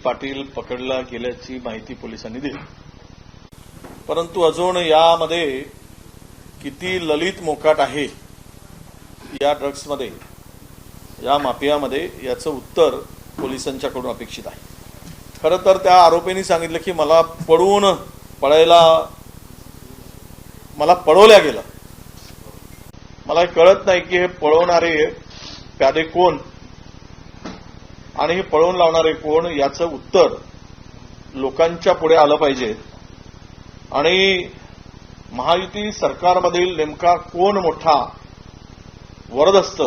पाटील पकडला गेल्याची माहिती पोलिसांनी दिली, परंतु अजून यामध्ये किती ललित मोकाट आहे या ड्रग्समध्ये, या माफियामध्ये, याचं उत्तर पोलिसांच्याकडून अपेक्षित आहे. खरं तर त्या आरोपींनी सांगितलं की मला पळवल्या गेलं. मला कळत नाही की हे पळवणारे प्यादे कोण आणि हे पळवून लावणारे कोण, याचं उत्तर लोकांच्या पुढे आलं पाहिजे. आणि महायुती सरकारमधील नेमका कोण मोठा वरदस्त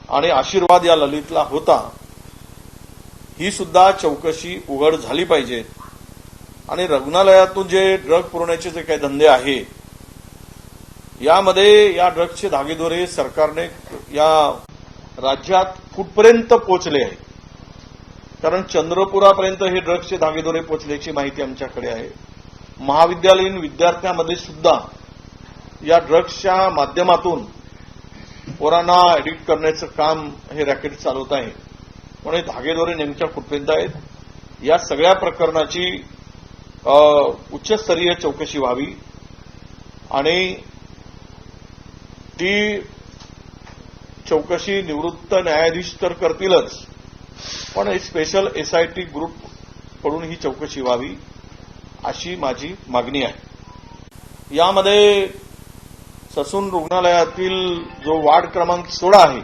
आणि आशीर्वाद या ललितला होता, ही सुद्धा चौकशी उघड झाली पाहिजे. आणि रुग्णालयातून जे ड्रग पुरवण्याचे जे काही धंदे आहे, यामध्ये या ड्रग्सचे धागेदोरे सरकारने या राज्यात कुठपर्यंत पोहोचले आहे. कारण चंद्रपुरापर्यंत हे ड्रग्सचे धागेदोरे पोहोचल्याची माहिती आमच्याकडे आहे. महाविद्यालयीन विद्यार्थ्यांमध्ये सुद्धा या ड्रग्सच्या माध्यमातून पोरांना एडिक्ट करण्याचं काम हे रॅकेट चालवत आहे. म्हणून धागेदोरे नेमक्या कुठपर्यंत आहेत, या सगळ्या प्रकरणाची उच्चस्तरीय चौकशी व्हावी. आणि ती चौकशी निवृत्त न्यायाधीश तर करतीलच, पण स्पेशल एसआयटी ग्रुप कडून ही चौकशी व्हावी अशी माझी मागणी आहे. यामध्ये ससून रुग्णालयातील जो वार्ड क्रमांक 16 आहे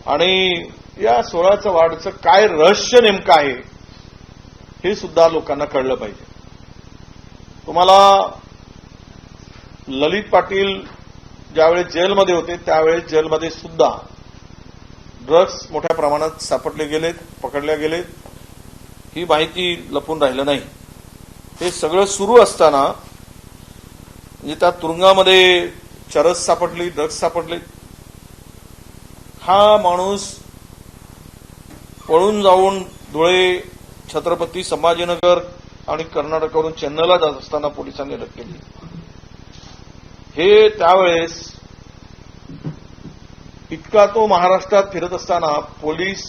आणि या 16च्या वार्डचं काय रहस्य नेमकं आहे हे सुद्धा लोकांना कळलं पाहिजे. तुम्हाला ललित पाटील ज्यावेळेस जेलमध्ये होते त्यावेळेस जेलमध्ये सुद्धा ड्रग्स मोठ्या प्रमाणात सापडले गेलेत, पकडल्या गेलेत, ही माहिती लपून राहिलं नाही. हे सगळं सुरू असताना म्हणजे त्या तुरुंगामध्ये चरस सापडली, ड्रग्स सापडले. हा माणूस पळून जाऊन धुळे, छत्रपती संभाजीनगर आणि कर्नाटकावरून चेन्नईला जात असताना पोलिसांनी अटक केली. हे त्यावेळेस इतका तो महाराष्ट्रात फिरत असताना पोलीस,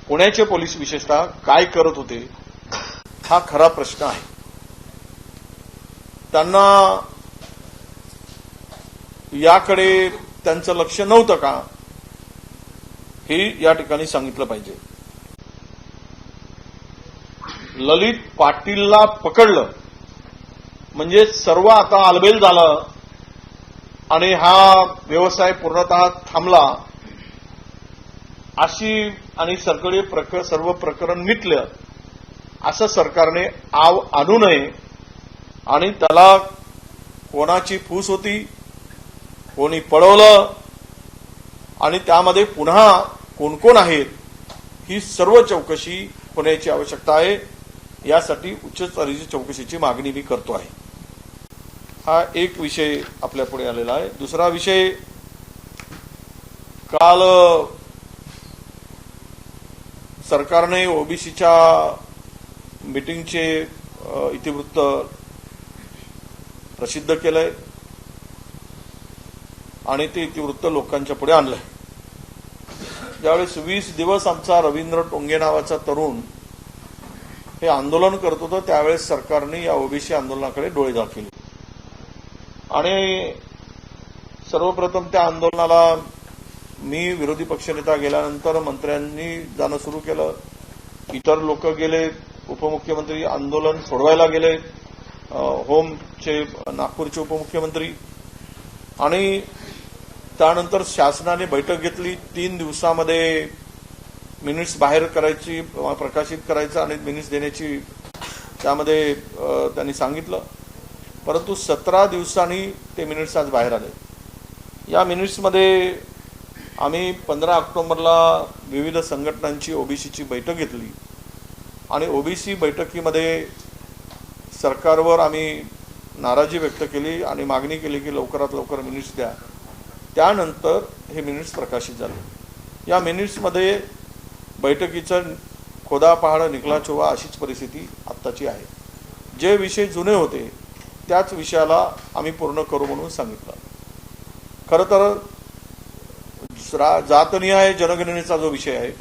पुण्याचे पोलीस विशेषतः काय करत होते हा खरा प्रश्न आहे. त्यांना याकडे त्यांचं लक्ष नव्हतं का, हे या ठिकाणी सांगितलं पाहिजे. ललित पाटीलला पकडलं म्हणजे सर्व आता आलबेल झालं आणि हा व्यवसाय पूर्णतः थांबला अशी, आणि सगळे सर्व प्रकरण मिटलं असं सरकारने आव आणू नये. आणि त्याला कोणाची फूस होती, कोणी पळवलं आणि त्यामध्ये पुन्हा कोण कोण आहेत, ही सर्व चौकशी होण्याची आवश्यकता आहे. यासाठी उच्च स्तरीय चौकशीची मागणी मी करतो आहे. हा एक विषय आपल्या पुढे आलेला आहे. दुसरा विषय, काल सरकारने ओबीसीच्या मीटिंगचे इतिवृत्त प्रसिद्ध केलंय आणि ते इतिवृत्त लोकांच्या पुढे आणलंय. ज्यावेळेस 20 दिवस आमचा रवींद्र टोंगे नावाचा तरुण हे आंदोलन करत होतं, त्यावेळेस सरकारने या ओबीसी आंदोलनाकडे डोळे दाखवले. आणि सर्वप्रथम त्या आंदोलनाला मी विरोधी पक्षनेता गेल्यानंतर मंत्र्यांनी जाणं सुरू केलं, इतर लोक गेले, उपमुख्यमंत्री आंदोलन सोडवायला गेले, होमचे नागपूरचे उपमुख्यमंत्री, आणि त्यानंतर शासनाने बैठक घेतली. 3 दिवसामध्ये मिनिट्स बाहेर करायची, प्रकाशित करायचं आणि मिनिट्स देण्याची त्यामध्ये त्यांनी सांगितलं. परंतु 17 दिवसांनी ते मिनिट्स आज बाहेर आले. या मिनिट्समध्ये आम्ही 15 ऑक्टोबरला विविध संघटनांची ओबीसीची बैठक घेतली आणि ओबीसी बैठकीमध्ये सरकारवर आम्ही नाराजी व्यक्त केली आणि मागणी केली की लवकरात लवकर मिनिट्स द्या. त्यानंतर हे मिनिट्स प्रकाशित झाले. या मिनिट्समध्ये बैठकीचं खोदा पहाड निकला चोवा अशीच परिस्थिती आत्ताची आहे. जे विषय जुने होते त्याच विषयाला आम्ही पूर्ण करू म्हणून सांगितलं. खरं तर जातनिहाय जनगणनेचा जो विषय आहे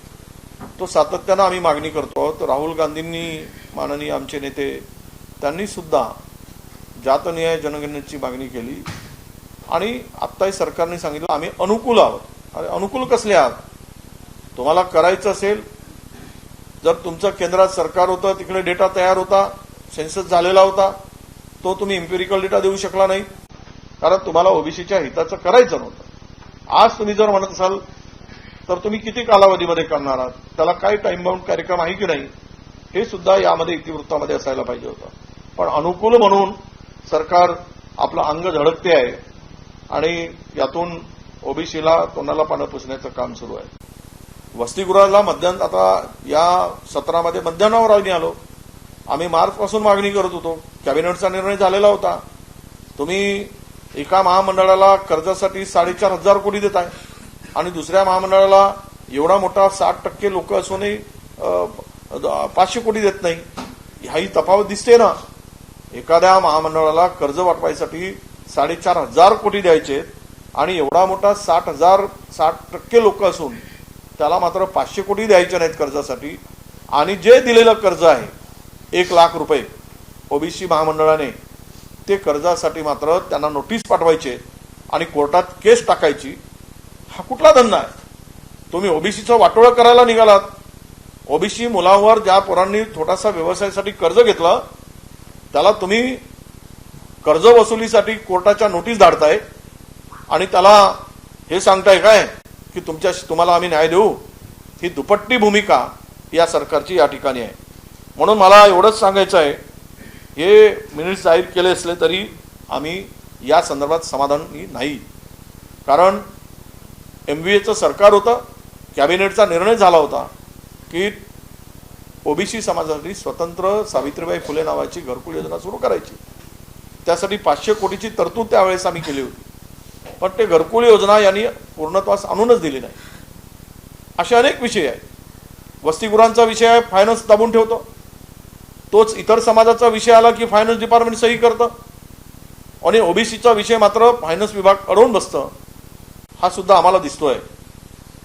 तो सातत्यानं आम्ही मागणी करतो आहोत. राहुल गांधींनी, माननीय आमचे नेते, त्यांनी सुद्धा जातनिहाय जनगणनेची मागणी केली आणि आत्ताही सरकारने सांगितलं आम्ही अनुकूल आहोत. अरे अनुकूल कसले आहात? तुम्हाला करायचं असेल, जर तुमचं केंद्रात सरकार होतं, तिकडे डेटा तयार होता, सेन्सस झालेला होता, तो तुम्ही इम्पेरिकल डेटा देऊ शकला नाही कारण तुम्हाला ओबीसीच्या हिताचं करायचं नव्हतं. आज तुम्ही जर म्हणत असाल तर तुम्ही किती कालावधीमध्ये करणार आहात, त्याला काही टाइम बाउंड कार्यक्रम आहे की नाही, हे सुद्धा यामध्ये इतिवृत्तामध्ये असायला पाहिजे होतं. पण अनुकूल म्हणून सरकार आपलं अंग झळकते आहे आणि यातून ओबीसीला तोंडाला पानं पुसण्याचं काम सुरू आहे. वसतिगृहाला मध्यान, आता या सत्रामध्ये मध्यान्हावर आम्ही आलो. आम्ही मार्चपासून मागणी करत होतो. कॅबिनेटचा निर्णय झालेला होता. तुम्ही एका महामंडळाला कर्जासाठी 4,500 कोटी देताय आणि दुसऱ्या महामंडळाला एवढा मोठा 60% लोक असूनही 500 कोटी देत नाही. हाही तफावत दिसते ना. एखाद्या महामंडळाला कर्ज वाटपायसाठी 4,500 कोटी द्यायचे आणि एवढा मोठा 60% लोक असून त्याला मात्र 500 कोटी द्यायचे नाहीत कर्जासाठी. आणि जे दिलेलं कर्ज आहे 1 लाख रुपये ओबीसी महामंडळाने, ते कर्जासाठी मात्र त्यांना नोटीस पाठवायचे आणि कोर्टात केस टाकायची. हा कुठला धंदा आहे? तुम्ही ओबीसीचं वाटोळं करायला निघालात. ओबीसी मुलांवर ज्या पोरांनी छोटासा व्यवसायासाठी कर्ज घेतलं त्याला तुम्ही कर्ज वसुलीसाठी कोर्टाच्या नोटीस धाडताय आणि त्याला हे सांगताय काय की तुम्हाला आम्ही न्याय देऊ. ही दुपट्टी भूमिका या सरकारची या ठिकाणी आहे. म्हणून मला एवढंच सांगायचं आहे, हे मिनिट्स जाहीर केले असले तरी आम्ही या संदर्भात समाधानी नाही. कारण MVAचं सरकार होतं, कॅबिनेटचा निर्णय झाला होता की ओबीसी समाजासाठी स्वतंत्र सावित्रीबाई फुले नावाची घरकुल योजना सुरू करायची. त्यासाठी 500 कोटीची तरतूद त्यावेळेस आम्ही केली होती. पण ते घरकुल योजना यांनी पूर्णत्वास आणूनच दिली नाही. असे अनेक विषय आहेत. वसतिगृहांचा विषय आहे, फायनान्स दाबून ठेवतो. तोच इतर समाजाचा विषय आला की फायनान्स डिपार्टमेंट सही करतं आणि ओबीसीचा विषय मात्र फायनान्स विभाग अडवून बसतं. हा सुद्धा आम्हाला दिसतोय.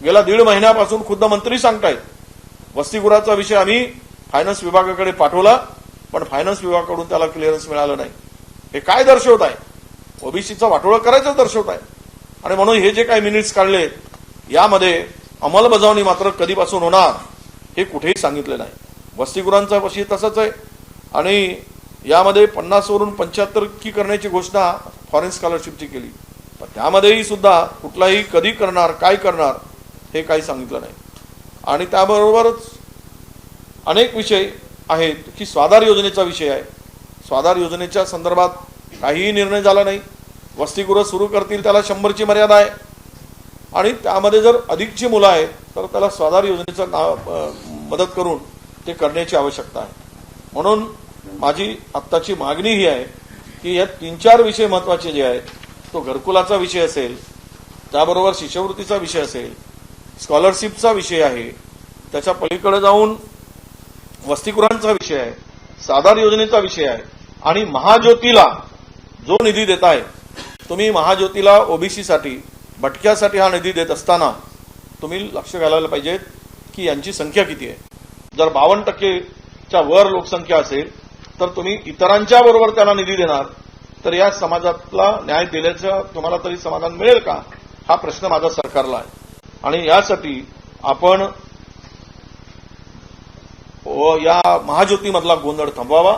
गेल्या 1.5 महिन्यापासून खुद्द मंत्री सांगतायत वसतिगृहाचा विषय आम्ही फायनान्स विभागाकडे पाठवला पण फायनान्स विभागाकडून त्याला क्लिअरन्स मिळालं नाही. हे काय दर्शवत आहे? ओबीसीचा वाटोळं करायचं दर्शवत आहे. आणि म्हणून हे जे काही मिनिट्स काढले यामध्ये अंमलबजावणी मात्र कधीपासून होणार हे कुठेही सांगितलं नाही. वसतिगृहांचा विषय तसाच आहे आणि यामध्ये 50 वरून 75 की करण्याची घोषणा फॉरेन स्कॉलरशिपची केली. पण त्यामध्येही सुद्धा कुठलाही कधी करणार, काय करणार हे काही सांगितलं नाही. आणि त्याबरोबरच अनेक विषय आहेत की स्वाधार योजनेचा विषय आहे. स्वाधार योजनेच्या संदर्भात काहीही निर्णय झाला नाही. वसतिगृह सुरू करतील त्याला 100ची मर्यादा आहे आणि त्यामध्ये जर अधिकची मुलं आहेत तर त्याला स्वाधार योजनेचं मदत करून ते करण्याची आवश्यकता आहे. म्हणून माझी आत्ताची मागणी ही आहे की या 3-4 विषय महत्त्वाचे जे आहेत, तो घरकुलाचा विषय असेल, त्याबरोबर शिष्यवृत्तीचा विषय असेल, स्कॉलरशिपचा विषय आहे, त्याच्या पलीकडे जाऊन वसतिगृहांचा विषय आहे, स्वाधार योजनेचा विषय आहे आणि महाज्योतीला जो निधी देत आहे, तुम्ही महाज्योतीला ओबीसीसाठी भटक्यासाठी हा निधी देत असताना तुम्ही लक्ष घालायला पाहिजे की यांची संख्या किती आहे. जर 52%च्या वर लोकसंख्या असेल तर तुम्ही इतरांच्या बरोबर त्याला निधी देणार तर या समाजातला न्याय दिल्याचं तुम्हाला तरी समाधान मिळेल का? हा प्रश्न माझा सरकारला आहे. आणि यासाठी आपण या महाज्योतीमधला गोंधळ थांबवावा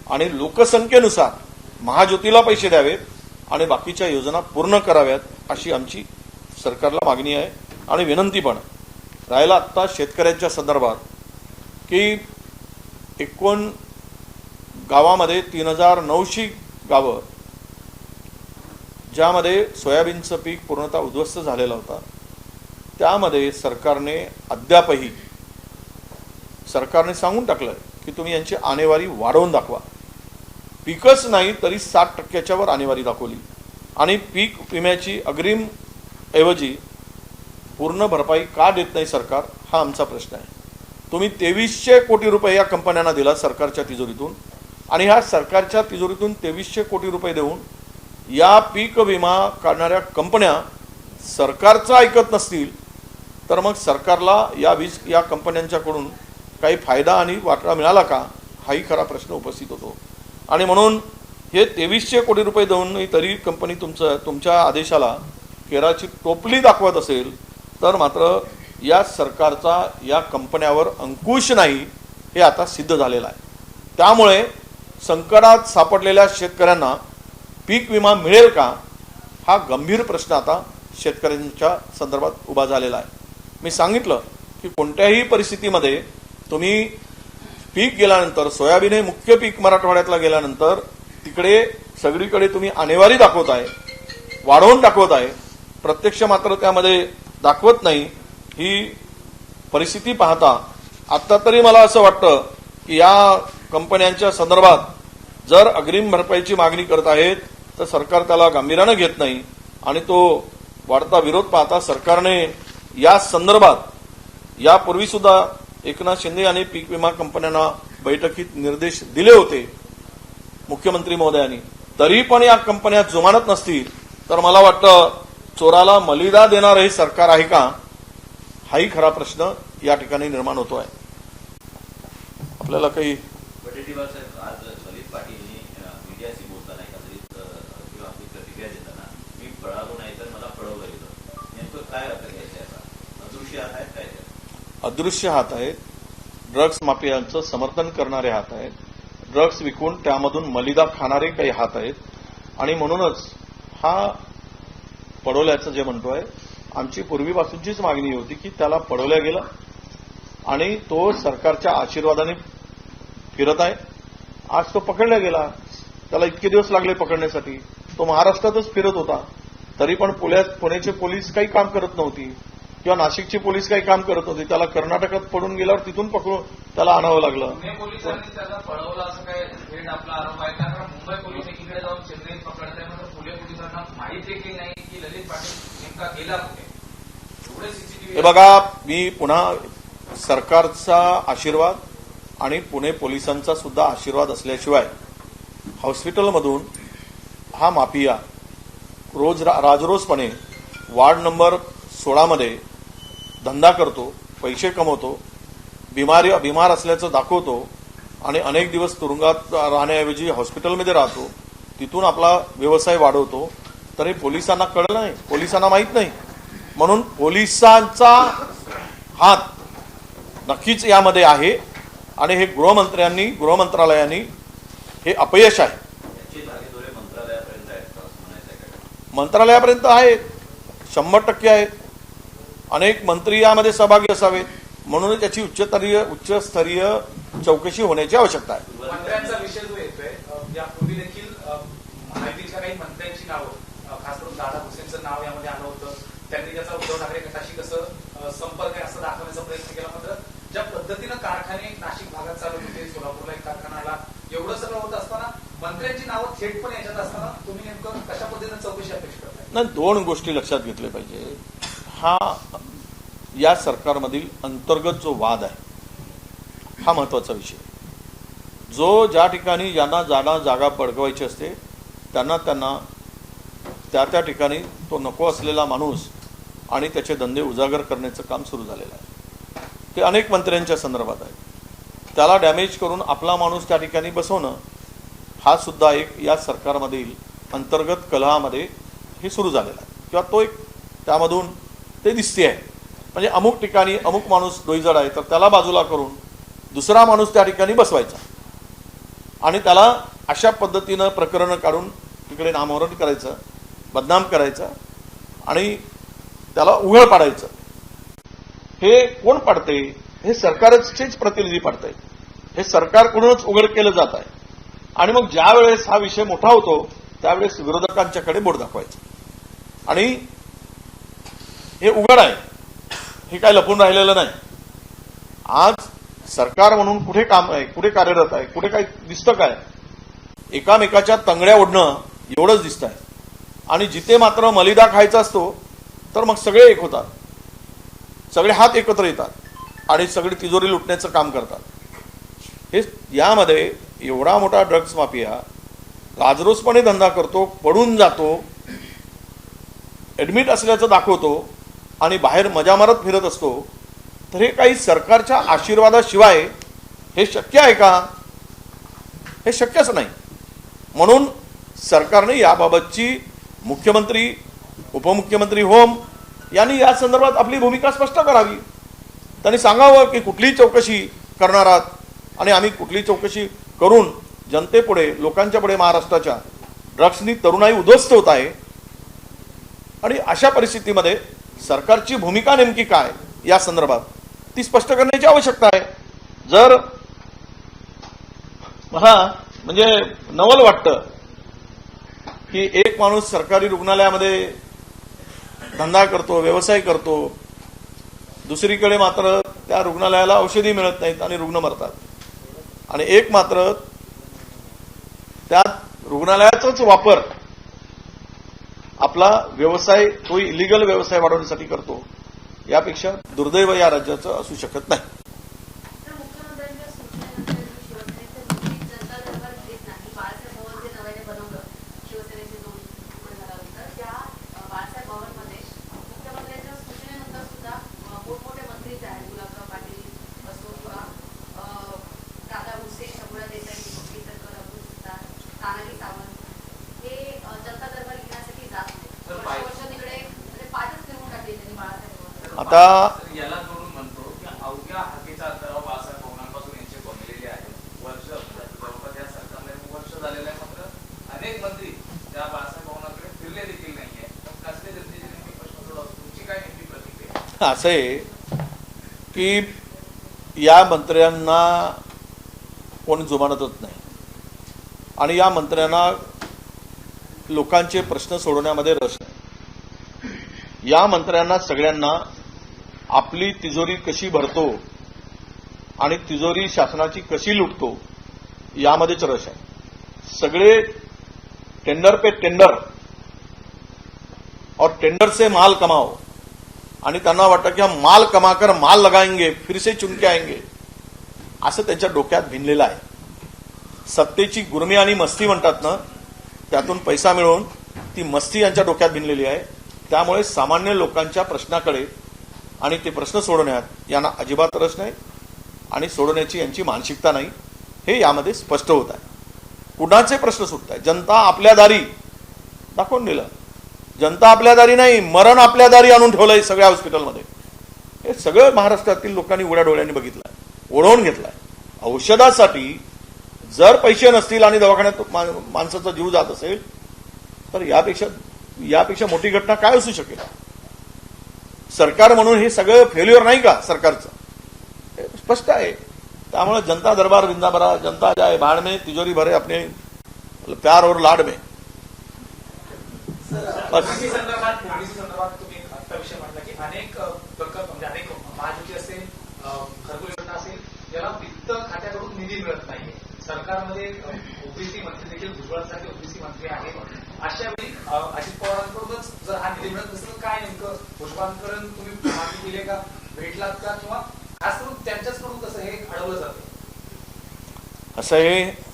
आणि लोकसंख्येनुसार महाज्योतीला पैसे द्यावेत आणि बाकीच्या योजना पूर्ण कराव्यात अशी आमची सरकारला मागणी आहे आणि विनंती पण. राहिला आत्ता शेतकऱ्यांच्या संदर्भात की एकूण गावामध्ये 3,900 गावं ज्यामध्ये सोयाबीनचं पीक पूर्णतः उद्ध्वस्त झालेला होता, त्यामध्ये सरकारने सांगून टाकलं की तुम्ही यांची आणेवारी वाढवून दाखवा. पीकच नाही तरी 60%च्या वर आणेवारी दाखवली आणि पीक विम्याची अग्रिम ऐवजी पूर्ण भरपाई का देत नाही सरकार, हा आमचा प्रश्न आहे. तुम्ही 2300 कोटी रुपये या कंपन्यांना दिला सरकारच्या तिजोरीतून आणि ह्या सरकारच्या तिजोरीतून 2300 कोटी रुपये देऊन या पीक विमा काढणाऱ्या कंपन्या सरकारचं ऐकत नसतील तर मग सरकारला या कंपन्यांच्याकडून काही फायदा आणि वाटा मिळाला का, हाही खरा प्रश्न उपस्थित होतो. आणि म्हणून हे 2300 कोटी रुपये देऊन तरी कंपनी तुमच्या आदेशाला केराची टोपली दाखवत असेल तर मात्र या सरकारचा या कंपन्यावर अंकुश नाही हे आता सिद्ध झालेलं आहे. त्यामुळे संकटात सापडलेल्या शेतकऱ्यांना पीक विमा मिळेल का, हा गंभीर प्रश्न आता शेतकऱ्यांच्या संदर्भात उभा झालेला आहे. मी सांगितलं की कोणत्याही परिस्थितीमध्ये तुम्ही पीक गेल्यानंतर, सोयाबीन हे मुख्य पीक मराठवाड्यातला गेल्यानंतर तिकडे सगळीकडे तुम्ही आणेवारी दाखवताय, वाढवून दाखवताय, प्रत्यक्ष मात्र त्यामध्ये दाखवत नाही. ही परिस्थिती पाहता आता तरी मला असं वाटतं की या कंपन्यांच्या संदर्भात जर अग्रिम भरपाईची मागणी करत आहेत तर सरकार त्याला गांभीर्यानं घेत नाही. आणि तो वाढता विरोध पाहता सरकारने या संदर्भात यापूर्वी सुद्धा एकनाथ शिंदे यांनी पीक विमा कंपन्यांना बैठकीत निर्देश दिले होते मुख्यमंत्री महोदयांनी, तरी पण या कंपन्या जुमानत नसतील तर मला वाटतं चोराला मलिदा देणार हे सरकार आहे का, हाही खरा प्रश्न या ठिकाणी निर्माण होतो आहे. आपल्याला काही वडेट्टीवार साहेब, आज ललित पाटीलनी मीडियाशी बोलताना किंवा आपली प्रतिक्रिया देताना मी पळालो नाही तर मला पळवलं गेलं, नेमकं काय अर्थ घ्यायचा याचा? अदृश्य हात आहेत काय? अदृश्य हात आहेत, ड्रग्ज माफियांचं समर्थन करणारे हात आहेत, ड्रग्ज विकून त्यामधून मलिदा खाणारे काही हात आहेत. आणि म्हणूनच हा पडवल्याचं जे म्हणतोय, आमची पूर्वीपासूनचीच मागणी होती की त्याला पडवल्या गेलं आणि तो सरकारच्या आशीर्वादाने फिरत आहे. आज तो पकडला गेला, त्याला इतके दिवस लागले पकडण्यासाठी. तो महाराष्ट्रातच फिरत होता, तरी पण पुण्याचे पोलीस काही काम करत नव्हती किंवा नाशिकची पोलीस काही काम करत होती. त्याला कर्नाटकात पडून गेल्यावर तिथून पकडून त्याला आणावं लागलं. पुणे पोलिसांनी त्याला पळवलं असं काय थेट आपला आरोप आहे, कारण मुंबई पोलीस एकीकडे जाऊन चेन्नईत पकडत आहे, मात्र पुणे पोलिसांना माहीत देखील नाही की ललित पाटील नेमका गेला कुठे. एवढे सीसीटीव्ही. हे बघा, मी पुन्हा सरकारचा आशीर्वाद आणि पुणे पोलिसांचा सुद्धा आशीर्वाद असल्याशिवाय हॉस्पिटलमधून हा माफिया राजरोसपणे वार्ड नंबर 16 मध्ये धंदा करतो, पैसे कमवतो, बिमार असल्याचं दाखवतो आणि अनेक दिवस तुरुंगात राहण्याऐवजी हॉस्पिटलमध्ये राहतो, तिथून आपला व्यवसाय वाढवतो. तरी पोलिसांना कळलं नाही, पोलिसांना माहीत नाही. म्हणून पोलिसांचा हात नक्कीच यामध्ये आहे आणि हे गृहमंत्रालयाने हे अपयश आहे. मंत्रालयापर्यंत आहेत, 100% आहेत. अनेक मंत्री यामध्ये सहभागी असावेत, म्हणून त्याची उच्चस्तरीय चौकशी होण्याची आवश्यकता आहे. मंत्र्यांचा विषय जो येतोय, यापूर्वी देखील माहितीच्या काही मंत्र्यांची नावं, खास करून दादा भुसेंचं नाव यामध्ये आलं होतं. त्यांनी त्याचा उद्धव ठाकरे गटाशी कसं संपर्क आहे असं दाखवण्याचा प्रयत्न केला. मात्र ज्या पद्धतीनं कारखाने नाशिक भागात चालू होते, सोलापूरला एक कारखाना आला, एवढं सगळं होत असताना मंत्र्यांची नावं थेट पण याच्यात असताना तुम्ही नेमकं कशा पद्धतीनं चौकशी अपेक्षा करताय? नाही, 2 गोष्टी लक्षात घेतल्या पाहिजे. हा या सरकारमधील अंतर्गत जो वाद आहे हा महत्वाचा विषय. जो ज्या ठिकाणी ज्यांना जागा बळकवायची असते त्यांना त्या ठिकाणी तो नको असलेला माणूस आणि त्याचे धंदे उजागर करण्याचं काम सुरू झालेलं आहे. ते अनेक मंत्र्यांच्या संदर्भात आहे. त्याला डॅमेज करून आपला माणूस त्या ठिकाणी बसवणं हा सुद्धा एक या सरकारमधील अंतर्गत कलहामध्ये हे सुरू झालेला आहे किंवा तो एक त्यामधून ते दिसते आहे. म्हणजे अमुक ठिकाणी अमुक माणूस डोईजड आहे तर त्याला बाजूला करून दुसरा माणूस त्या ठिकाणी बसवायचा आणि त्याला अशा पद्धतीनं प्रकरणं काढून तिकडे नामोहरण करायचं, बदनाम करायचं आणि त्याला उघड पाडायचं. हे कोण पाडते? हे सरकारचेच प्रतिनिधी पाडतायत. हे सरकारकडूनच उघड केलं जात आहे. आणि मग ज्या वेळेस हा विषय मोठा होतो त्यावेळेस विरोधकांच्याकडे बोट दाखवायचं आणि हे उघड आहे, हे काय लपून राहिलेलं नाही. आज सरकार म्हणून कुठे काम आहे, कुठे कार्यरत आहे, कुठे काय दिसतं काय? एकामेकाच्या तंगड्या ओढणं एवढंच दिसत आहे. आणि जिथे मात्र मलिदा खायचा असतो तर मग सगळे एक होतात, सगळे हात एकत्र येतात आणि सगळी तिजोरी लुटण्याचं काम करतात. हे यामध्ये एवढा मोठा ड्रग्ज माफिया राजरोसपणे धंदा करतो, पडून जातो, ऍडमिट असल्याचं दाखवतो आणि बाहेर मजा मारत फिरत असतो, तर हे काही सरकारच्या आशीर्वादाशिवाय हे शक्य आहे का? हे शक्यच नाही. म्हणून सरकारने याबाबतची मुख्यमंत्री, उपमुख्यमंत्री होम यांनी या संदर्भात आपली भूमिका स्पष्ट करावी. त्यांनी सांगावं की कुठली चौकशी करणार आहात आणि आम्ही कुठली चौकशी करून जनतेपुढे, लोकांच्या पुढे महाराष्ट्राच्या ड्रग्सनी तरुणाई उद्ध्वस्त होत आहे आणि अशा परिस्थितीमध्ये सरकारची भूमिका नेमकी काय या संदर्भात ती स्पष्ट करण्याची आवश्यकता आहे. जर मला म्हणजे नवल वाटतं की एक माणूस सरकारी रुग्णालयामध्ये धंदा करतो, व्यवसाय करतो, दुसरीकडे मात्र त्या रुग्णालयाला औषधी मिळत नाहीत आणि रुग्ण मरतात, आणि एक मात्र त्या रुग्णालयाचाच वापर आपला व्यवसाय, तो इलिगल व्यवसाय वाढवण्यासाठी करतो. यापेक्षा दुर्दैव या राज्याचं असू शकत नाही. मुख्यमंत्र्यांच्या सूचनेनंतर शिवसेनेचे जनता दरबार घेत नाही. बाळासाहेब भवन जे नव्याने बनवलं, शिवसेनेचे दोन झाल्यानंतर त्या बाळासाहेब भवनमध्ये मुख्यमंत्र्यांच्या सूचनेनंतर सुद्धा मोठमोठे मंत्री जे आहेत, गुलाबराव पाटील असो किंवा दादा भुसे, शंभूराज देसाई, केसरकर, अब्दुल सत्तार, तानाजी सावंत, हे जनता दरबार घेण्यासाठी जात नाही. वर्ष तिकडे म्हणजे पाठच फिरवून टाकली त्यांनी बाळासाहेब भवन. आता याला जोडून म्हणतो की अवघ्या हाकेचा अंतराव बाळासाहेब भवनांपासून यांचे बनलेले आहेत. वर्ष जवळपास या सरकारला वर्ष झालेलं आहे, मात्र अनेक मंत्री त्या बाळासाहेब भवनाकडे फिरले देखील नाहीये. कसले जनतेचे नेमके प्रश्न सोडवतो, तुमची काय नेमकी प्रतिक्रिया? असं आहे की या मंत्र्यांना कोण जुमानतच नाही आणि या मंत्र्यांना लोकांचे प्रश्न सोडवण्यामध्ये रस नाही. या मंत्र्यांना सगळ्यांना आपली तिजोरी कशी भरतो आणि तिजोरी शासनाची कशी लुटतो यामध्येच रस आहे. सगळे टेंडर पे टेंडर और टेंडर से माल कमाओ, आणि त्यांना वाटतं की हम माल कमाकर माल लगाएंगे, फिर से चुन के आएंगे, असं त्यांच्या डोक्यात भिनलेलं आहे. सत्तेची गुरमी आणि मस्ती म्हणतात ना, त्यातून पैसा मिळवून ती मस्ती यांच्या डोक्यात भिनलेली आहे. त्यामुळे सामान्य लोकांच्या प्रश्नाकडे आणि ते प्रश्न सोडवण्यात यांना अजिबात रस नाही आणि सोडवण्याची यांची मानसिकता नाही, हे यामध्ये स्पष्ट होत आहे. कुणाचे प्रश्न सुटत आहे? जनता आपल्या दारी दाखवून दिलं. जनता आपल्या दारी नाही, मरण आपल्या दारी आणून ठेवलंय सगळ्या हॉस्पिटलमध्ये. हे सगळं महाराष्ट्रातील लोकांनी उघड्या डोळ्यांनी बघितलंय, ओढवून घेतलाय. औषधासाठी जर पैसे नसतील आणि दवाखान्यात माणसाचा जीव जात असेल तर यापेक्षा मोठी घटना काय असू शकेल? सरकार म्हणून हे सगळं फेल्युअर नाही का सरकारचं? हे स्पष्ट आहे. त्यामुळे जनता दरबार जिंदाबाद, जनता जाए भाड़ में, तिजोरी भरे अपने प्यार और लाड में. ओबीसी संदर्भात तुम्ही एक आत्ता विषय मांडला की अनेक प्रकल्प म्हणजे अनेक महायुती असेल, घरकुल योजना असेल, याला वित्त खात्याकडून निधी मिळत नाहीये. सरकारमध्ये ओबीसी मंत्री देखील भुजबळांसारखे ओबीसी मंत्री आहेत. अशा वेळी अजित पवारांकडूनच जर हा निधी मिळत नसेल, काय नेमकं भुजबळांकडून तुम्ही मागणी केली का, भेटलात का, किंवा खास करून त्यांच्याचकडून कसं हे अडवलं जातं? असं आहे,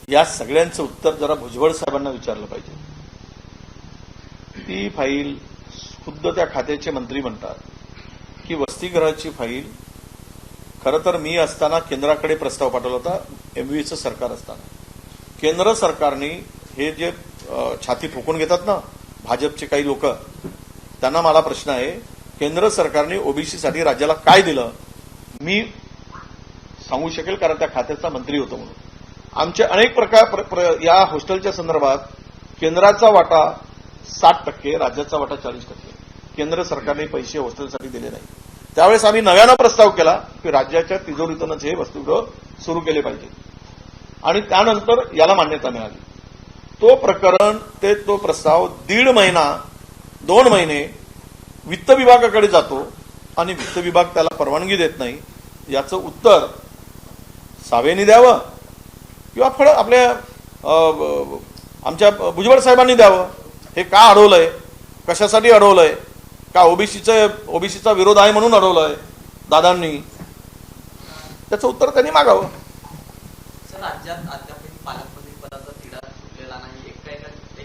या सगळ्यांचं उत्तर जरा भुजबळ साहेबांना विचारलं पाहिजे. ती फाईल खुद्द त्या खात्याचे मंत्री म्हणतात की वसतिगृहाची फाईल खरं तर मी असताना केंद्राकडे प्रस्ताव पाठवला होता, एमव्हीचं सरकार असताना. केंद्र सरकारने हे जे छाती फुकून घेतात ना भाजपचे काही लोक, त्यांना मला प्रश्न आहे, केंद्र सरकारने ओबीसीसाठी राज्याला काय दिलं? मी सांगू शकेल, कारण त्या खात्याचा मंत्री होतो म्हणून. आमचे अनेक प्रकार या हॉस्टेलच्या संदर्भात केंद्राचा वाटा 60%, राज्याचा वाटा 40%. केंद्र सरकारने पैसे हॉस्टेलसाठी दिले नाही. त्यावेळेस आम्ही नव्यानं प्रस्ताव केला की राज्याच्या तिजोरीतूनच हे वसतिगृह सुरू केले पाहिजे आणि त्यानंतर याला मान्यता मिळाली. तो प्रकरण तो प्रस्ताव 1.5 महिना 2 महिने वित्त विभागाकडे जातो आणि वित्त विभाग त्याला परवानगी देत नाही. याचं उत्तर सावेनी द्यावं किंवा फळ आपल्या आमच्या भुजबळ साहेबांनी द्यावं. हे का अडवलंय, कशासाठी अडवलंय, का ओबीसीचा विरोध आहे म्हणून अडवलंय दादांनी, त्याचं उत्तर त्यांनी मागावं. सर, राज्यात अद्यापही पालकमंत्री पदाचा तिढा सुटलेला नाही.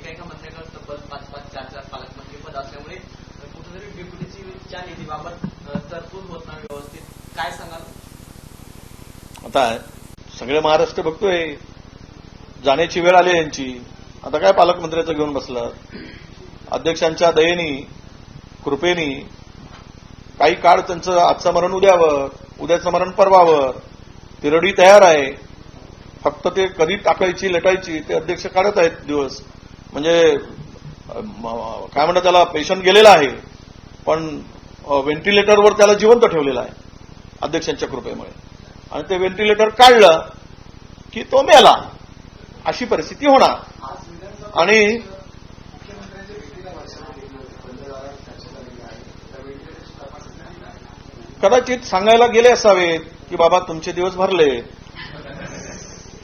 एका मंत्र्याकडे तब्बल 5-5, 4-4 पालकमंत्री पद असल्यामुळे तुमच्या निधीबाबत तरतूद होत नाही व्यवस्थित, काय सांगाल? आता सगळे महाराष्ट्र बघतोय, जाण्याची वेळ आली यांची. आता काय पालकमंत्र्याचं घेऊन बसलं. अध्यक्षांच्या दयेनी, कृपेनी काही काळ त्यांचं आजचं मरण उद्यावर, उद्याचं मरण परवावर. तिरडी तयार आहे, फक्त ते कधी टाकायची लटायची ते अध्यक्ष काढत आहेत दिवस. म्हणजे काय म्हणतात त्याला, पेशंट गेलेला आहे पण व्हेंटिलेटरवर त्याला जिवंत ठेवलेला आहे अध्यक्षांच्या कृपेमुळे. आणि ते व्हेंटिलेटर काढलं की तो मेला, अशी परिस्थिती होणार. आणि कदाचित सांगायला गेले असावेत की बाबा तुमचे दिवस भरले,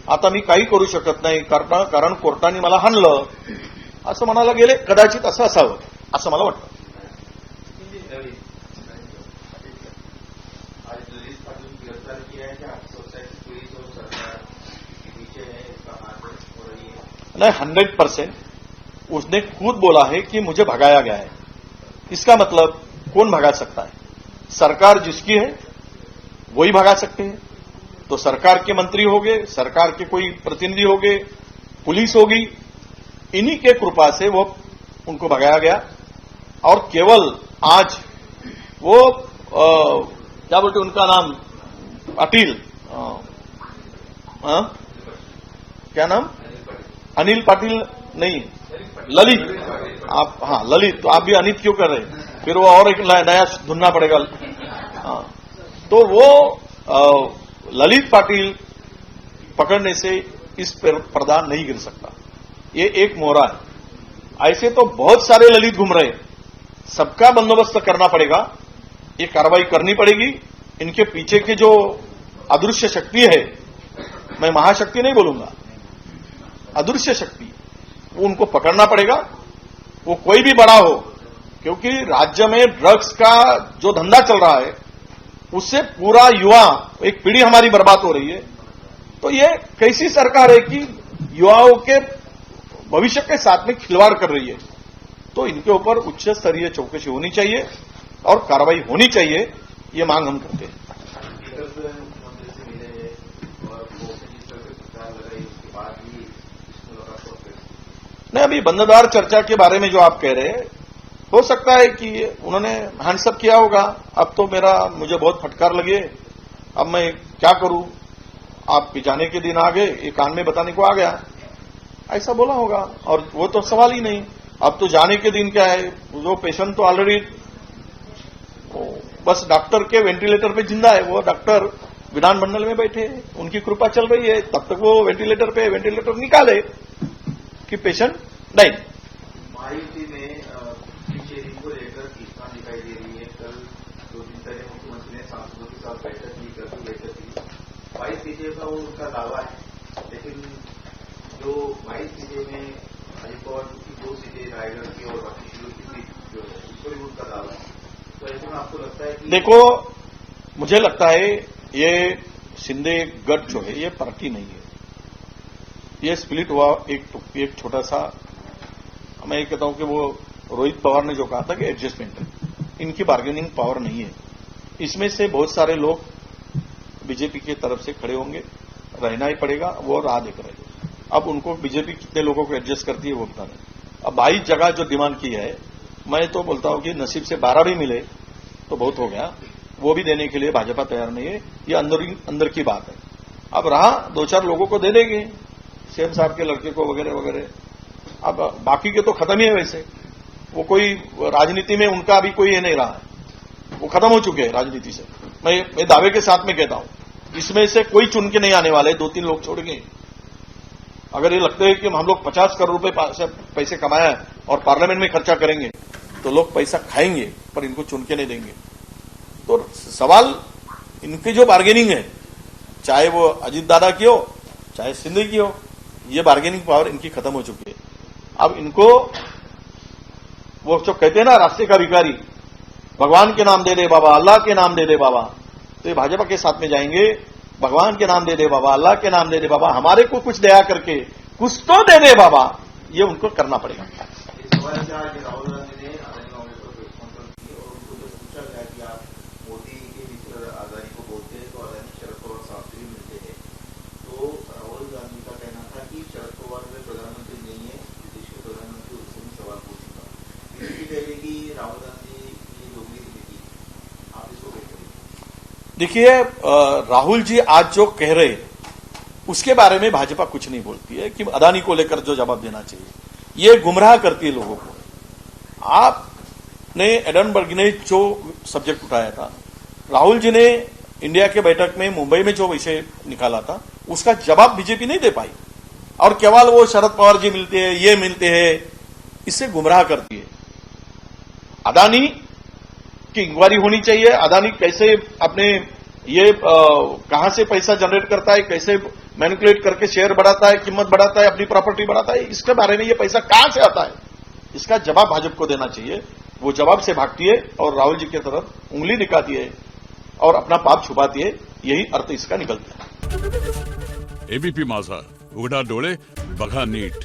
आता मी काही करू शकत नाही कारण कोर्टाने मला हाणलं, असं म्हणायला गेले. कदाचित असं असावं असं मला वाटतं. नहीं, 100% उसने खुद बोला है कि मुझे भगाया गया है. इसका मतलब कौन भगा सकता है? सरकार जिसकी है वही भगा सकते हैं. तो सरकार के मंत्री होंगे, सरकार के कोई प्रतिनिधि होंगे, पुलिस होगी, इन्हीं के कृपा से वो उनको भगाया गया. और केवल आज वो क्या बोलते उनका नाम, पाटिल, क्या नाम, अनिल पाटिल नहीं, ललित. आप, हाँ ललित, तो आप भी अनित क्यों कर रहे? फिर वो और एक नया ढूंढना पड़ेगा. हाँ, तो वो ललित पाटिल पकड़ने से इस पर पर्दा नहीं गिर सकता. ये एक मोहरा है. ऐसे तो बहुत सारे ललित घूम रहे हैं, सबका बंदोबस्त करना पड़ेगा, ये कार्रवाई करनी पड़ेगी. इनके पीछे की जो अदृश्य शक्ति है, मैं महाशक्ति नहीं बोलूंगा, अदृश्य शक्ति, वो उनको पकड़ना पड़ेगा. वो कोई भी बड़ा हो, क्योंकि राज्य में ड्रग्स का जो धंधा चल रहा है उससे पूरा युवा, एक पीढ़ी हमारी बर्बाद हो रही है. तो ये कैसी सरकार है कि युवाओं के भविष्य के साथ में खिलवाड़ कर रही है. तो इनके ऊपर उच्च स्तरीय चौकसी होनी चाहिए और कार्रवाई होनी चाहिए, ये मांग हम करते हैं. नहीं, अभी बंददार चर्चा के बारे में जो आप कह रहे हैं, हो सकता है कि उन्होंने हैंड्सअप किया होगा. अब तो मुझे बहुत फटकार लगी है, अब मैं क्या करूं, आप जाने के दिन आ गए, ये कान में बताने को आ गया, ऐसा बोला होगा. और वो तो सवाल ही नहीं. अब तो जाने के दिन क्या है, जो पेशेंट तो ऑलरेडी बस डॉक्टर के वेंटिलेटर पे जिंदा है, वो डॉक्टर विधानमंडल में बैठे, उनकी कृपा चल रही है, तब तक वो वेंटिलेटर निकाले कि पेशेंट नहीं. महायुति में शेयरिंग को लेकर खींचतान दिखाई दे रही है. कल 2 दिन पहले मुख्यमंत्री ने सांसदों के साथ बैठक की. 22 सीटें का वो उनका दावा है, लेकिन जो 22 सीटें में अजित पवार की 2 सीटें रायगढ़ की और बाकी जिलों की सीट जो है उस पर भी उनका दावा है. तो ऐसे में आपको लगता है कि देखो, मुझे लगता है ये शिंदे गठ जो है ये पार्टी नहीं है, ये स्प्लिट हुआ एक छोटा सा. मैं ये कहता हूं कि वो रोहित पवार ने जो कहा था कि एडजस्टमेंट है, इनकी बार्गेनिंग पावर नहीं है. इसमें से बहुत सारे लोग बीजेपी की तरफ से खड़े होंगे, रहना ही पड़ेगा, वो राह देख रहे हैं. अब उनको बीजेपी कितने लोगों को एडजस्ट करती है वो पता नहीं. अब 22 जगह जो डिमांड की है, मैं तो बोलता हूं कि नसीब से 12 भी मिले तो बहुत हो गया. वो भी देने के लिए भाजपा तैयार नहीं है, ये अंदर की बात है. अब रहा 2-4 लोगों को दे देंगे, सीएम साहब के लड़के को वगैरह वगैरह. अब बाकी के तो खत्म ही है. वैसे वो कोई राजनीति में उनका अभी कोई ये नहीं रहा है, वो खत्म हो चुके हैं राजनीति से. मैं दावे के साथ में कहता हूं, इसमें से कोई चुन के नहीं आने वाले, 2-3 लोग छोड़ गए. अगर ये लगता है कि हम लोग 50 करोड़ रुपए पैसे कमाया है और पार्लियामेंट में खर्चा करेंगे तो लोग पैसा खाएंगे, पर इनको चुन के नहीं देंगे. तो सवाल इनकी जो बार्गेनिंग है, चाहे वो अजीत दादा की हो चाहे शिंदे की हो, ये बार्गेनिंग पावर इनकी खत्म हो चुकी है. अब इनको वो जो कहते हैं ना, रास्ते का भिखारी, भगवान के नाम दे दे बाबा, अल्लाह के नाम दे दे बाबा, तो ये भाजपा के साथ में जाएंगे. भगवान के नाम दे दे बाबा, अल्लाह के नाम दे दे बाबा, हमारे को कुछ दया करके कुछ तो दे दे बाबा, ये उनको करना पड़ेगा. राहुल गांधी ने अदानी कांग्रेस पर प्रेस कॉन्फ्रेंस की और उनको जो पूछा देखिए राहुल जी आज जो कह रहे हैं उसके बारे में भाजपा कुछ नहीं बोलती है कि अदानी को लेकर जो जवाब देना चाहिए, ये गुमराह करती है लोगों को। आपने एडनबर्ग ने जो सब्जेक्ट उठाया था, राहुल जी ने इंडिया के बैठक में मुंबई में जो विषय निकाला था, उसका जवाब बीजेपी नहीं दे पाई और केवल वो शरद पवार जी मिलते हैं, ये मिलते हैं, इससे गुमराह करती है। अदानी की इंक्वायरी होनी चाहिए। अदानी कैसे अपने ये कहां से पैसा जनरेट करता है, कैसे मैनिपुलेट करके शेयर बढ़ाता है, कीमत बढ़ाता है, अपनी प्रॉपर्टी बढ़ाता है, इसके बारे में ये पैसा कहां से आता है, इसका जवाब भाजपा को देना चाहिए। वो जवाब से भागती है और राहुल जी की तरफ उंगली दिखाती है और अपना पाप छुपाती है, यही अर्थ इसका निकलता है। एबीपी माझा, उघडा डोळे बघा नीट।